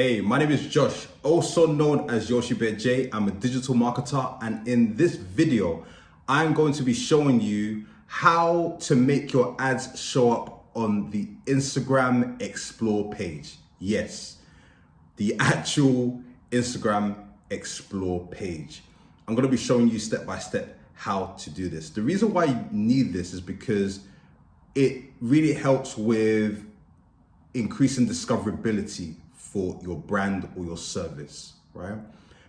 Hey, my name is Josh, also known as Yoshi Bear J. I'm a digital marketer, and in this video, I'm going to be showing you how to make your ads show up on the Instagram Explore page. Yes, the actual Instagram Explore page. I'm going to be showing you step by step how to do this. The reason why you need this is because it really helps with increasing discoverability for your brand or your service, right?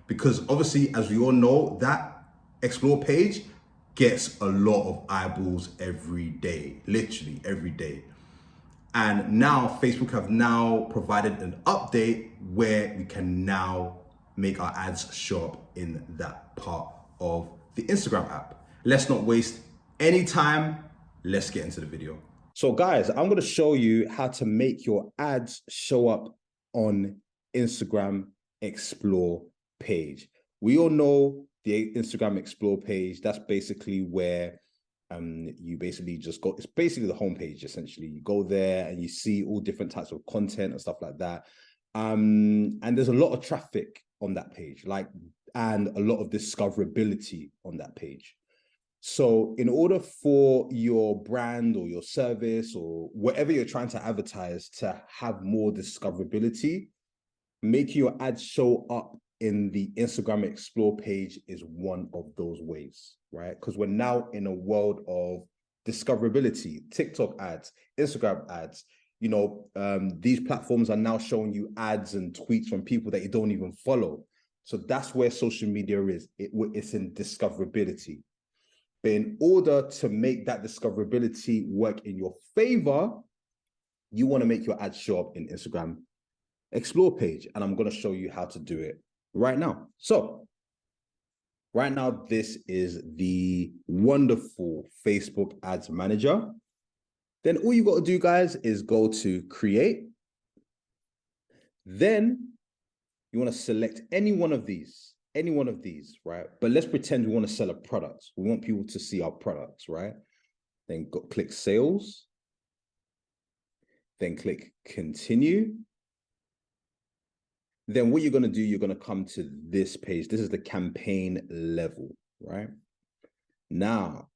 Because obviously, as we all know, that explore page gets a lot of eyeballs every day, literally every day. And now Facebook have now provided an update where we can now make our ads show up in that part of the Instagram app. Let's not waste any time. Let's get into the video. So guys, I'm going to show you how to make your ads show up on Instagram Explore page. We all know the Instagram Explore page. That's basically where you basically just go, it's basically the homepage essentially. You go there and you see all different types of content and stuff like that. And there's a lot of traffic on that page, and a lot of discoverability on that page. So in order for your brand or your service or whatever you're trying to advertise to have more discoverability, making your ads show up in the Instagram Explore page is one of those ways, right? Because we're now in a world of discoverability, TikTok ads, Instagram ads. These platforms are now showing you ads and tweets from people that you don't even follow. So that's where social media is. It's in discoverability. But in order to make that discoverability work in your favor, you want to make your ads show up in Instagram Explore page. And I'm going to show you how to do it right now. So right now, this is the wonderful Facebook Ads Manager. Then all you got to do, guys, is go to Create. Then you want to select any one of these, right? But let's pretend we want to sell a product. We want people to see our products, right? Then click Sales. Then click Continue. Then what you're going to do, you're going to come to this page. This is the campaign level, right? Now,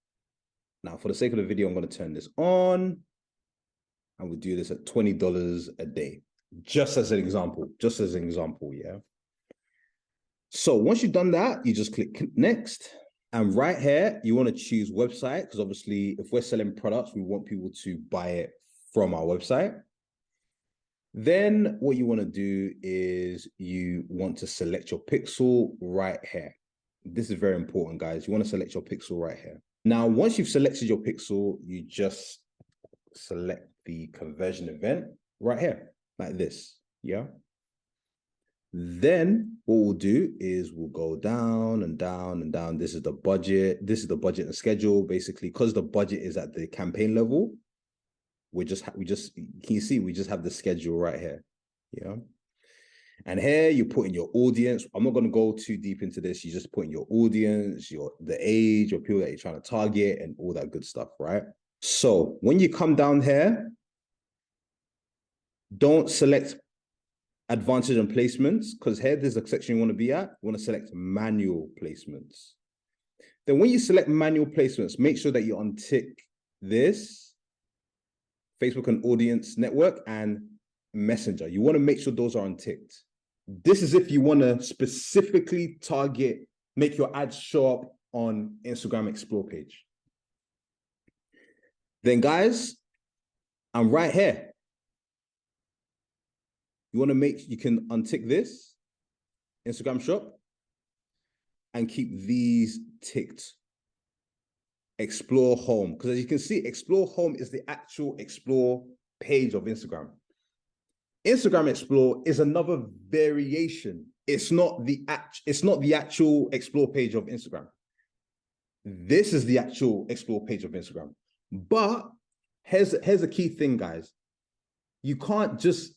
for the sake of the video, I'm going to turn this on. And we'll do this at $20 a day, just as an example, yeah? So once you've done that, you just click Next. And right here, you want to choose website, because obviously if we're selling products, we want people to buy it from our website. Then what you want to do is you want to select your pixel right here. This is very important, guys. You want to select your pixel right here. Now, once you've selected your pixel, you just select the conversion event right here, like this, yeah? Then what we'll do is we'll go down and down and down. This is the budget. This is the budget and schedule, basically, because the budget is at the campaign level. Can you see, we just have the schedule right here, yeah? And here you put in your audience. I'm not going to go too deep into this. You just put in your audience, the age, or people that you're trying to target and all that good stuff, right? So when you come down here, don't select advantage and placements, because here there's a section you want to be at. You want to select manual placements. Then when you select manual placements, make sure that you untick this Facebook and Audience Network and Messenger. You want to make sure those are unticked. This is if you want to specifically target, make your ads show up on Instagram Explore page. Then guys, I'm right here. You can untick this, Instagram Shop, and keep these ticked. Explore Home, because as you can see, Explore Home is the actual Explore page of Instagram. Instagram Explore is another variation. It's not the actual Explore page of Instagram. This is the actual Explore page of Instagram. But here's a key thing, guys. You can't just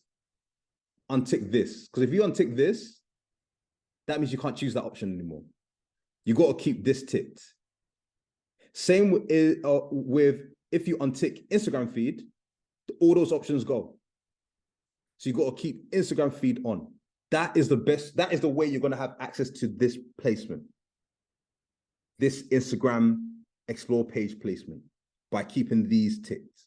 untick this, because if you untick this, that means you can't choose that option anymore. You got to keep this ticked. Same with if you untick Instagram feed, all those options go. So you got to keep Instagram feed on. That is the best. That is the way you're going to have access to this placement, this Instagram explore page placement, by keeping these tips.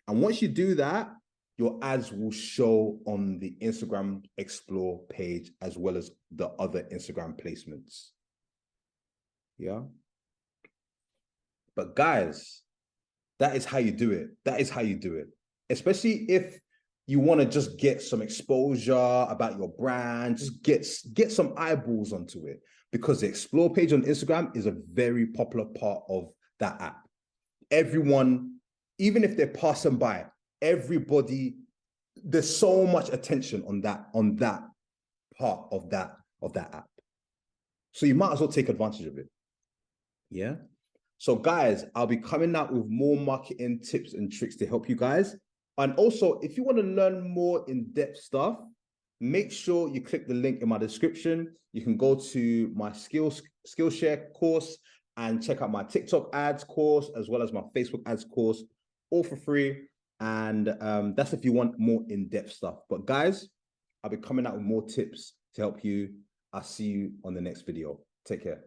And once you do that, your ads will show on the Instagram explore page as well as the other Instagram placements. Yeah. But guys, that is how you do it. That is how you do it. Especially if you want to just get some exposure about your brand, just get some eyeballs onto it, because the explore page on Instagram is a very popular part of that app. Everyone, even if they're passing by, everybody, there's so much attention on that part of that app. So you might as well take advantage of it. Yeah. So guys, I'll be coming out with more marketing tips and tricks to help you guys. And also, if you want to learn more in-depth stuff, make sure you click the link in my description. You can go to my Skillshare course and check out my TikTok ads course, as well as my Facebook ads course, all for free. And that's if you want more in-depth stuff. But guys, I'll be coming out with more tips to help you. I'll see you on the next video. Take care.